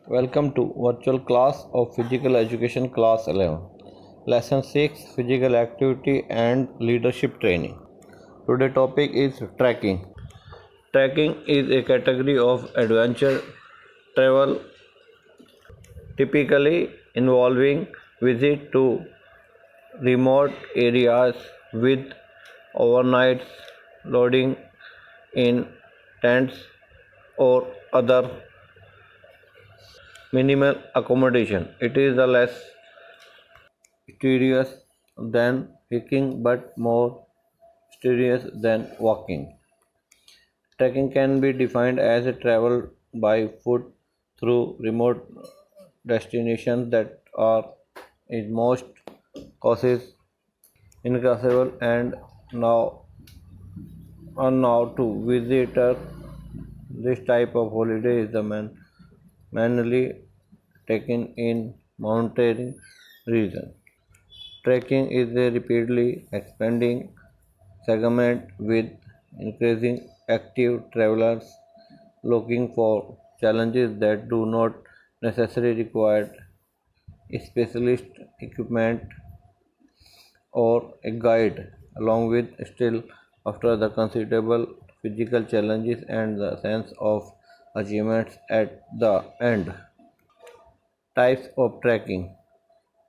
Welcome to virtual class of Physical Education Class 11. Lesson 6 Physical Activity and Leadership Training. Today topic is trekking. Trekking is a category of adventure travel typically involving visit to remote areas with overnight loading in tents or other minimal accommodation. It is the less strenuous than hiking but more strenuous than walking. Trekking can be defined as a travel by foot through remote destinations that are in most cases inaccessible and now unknown to visitors. This type of holiday is the mainly taken in mountain region. Trekking is a rapidly expanding segment with increasing active travelers looking for challenges that do not necessarily require specialist equipment or a guide, along with still after the considerable physical challenges and the sense of achievements at the end. Types of trekking: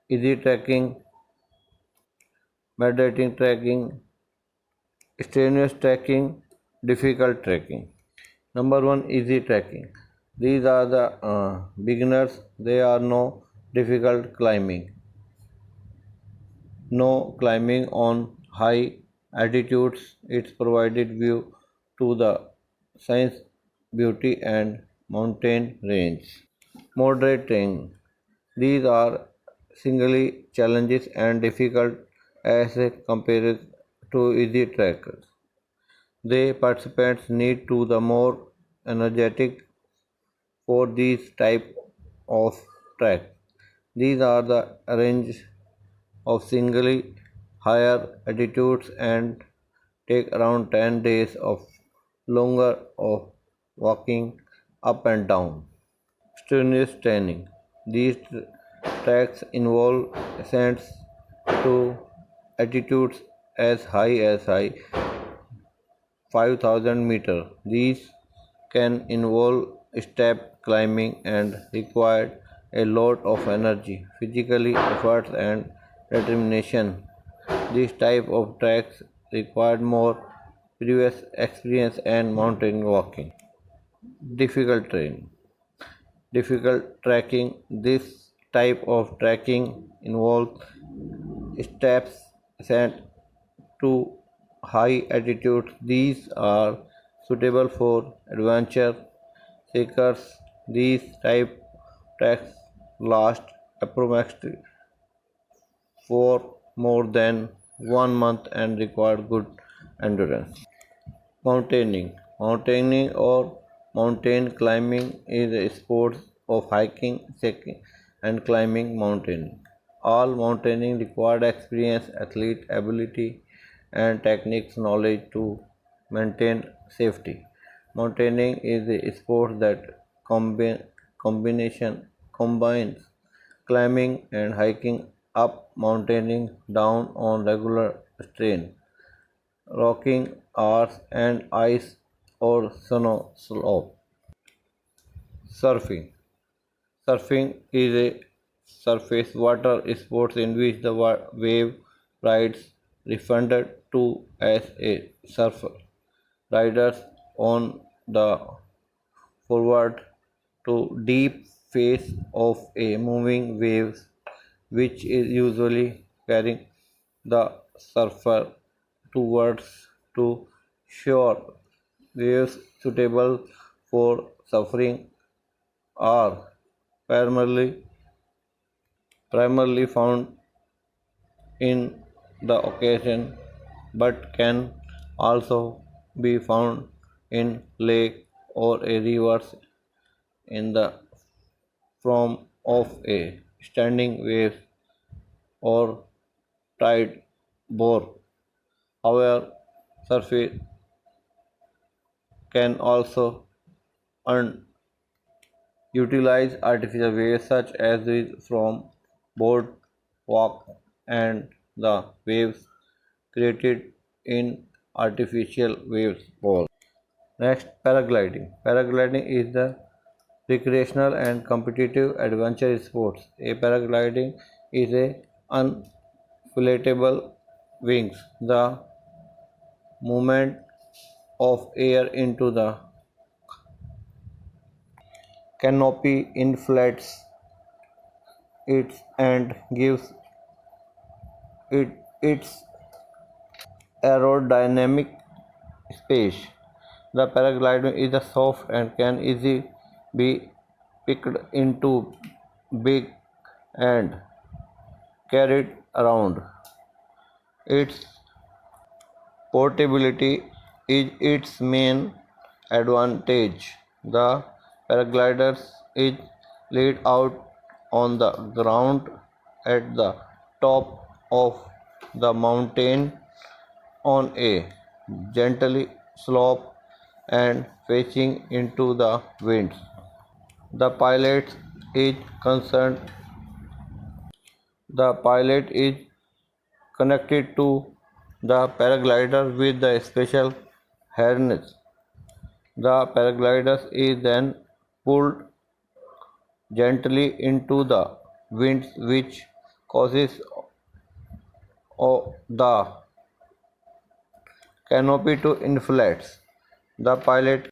easy trekking, meditating trekking, strenuous trekking, difficult trekking. Number one, easy trekking. These are the beginners. They are no difficult climbing. No climbing on high altitudes. It's provided view to the science, beauty and mountain range. Moderate terrain. These are singly challenges and difficult as compared to easy trackers. The participants need to the more energetic for these type of track. These are the range of singly higher altitudes and take around 10 days of longer of walking up and down. Strenuous training. These tracks involve ascents to altitudes as high as 5,000 meters. These can involve step climbing and require a lot of energy, physically efforts and determination. This type of tracks require more previous experience and mountain walking. Difficult terrain. Difficult trekking. This type of trekking involves steps ascent to high altitudes. These are suitable for adventure seekers. These type treks last approximately for more than 1 month and require good endurance. Mountaineering. Mountaineering or mountain climbing is a sport of hiking, trekking, and climbing mountain. All mountaineering required experience, athlete ability, and techniques knowledge to maintain safety. Mountaineering is a sport that combines climbing and hiking up mountaineering down on regular terrain, rocking R's and ice or snow slope. Surfing. Surfing is a surface water sport in which the wave rides referred to as a surfer. Riders on the forward to deep face of a moving wave which is usually carrying the surfer towards to shore. Waves suitable for surfing are primarily found in the ocean but can also be found in lake or a rivers in the form of a standing wave or tide bore. However, surface can also utilize artificial waves such as these from boardwalk and the waves created in artificial waves pool. Next, paragliding. Paragliding is the recreational and competitive adventure sports. A paragliding is a unflatable wings. The movement of air into the canopy inflates it and gives it its aerodynamic space. The paraglider is a soft and can easily be picked into big and carried around. Its portability is its main advantage. The paraglider is laid out on the ground at the top of the mountain on a gently slope and facing into the winds. The pilot is concerned. The pilot is connected to the paraglider with the special harness. The paraglider is then pulled gently into the winds, which causes the canopy to inflate. The pilot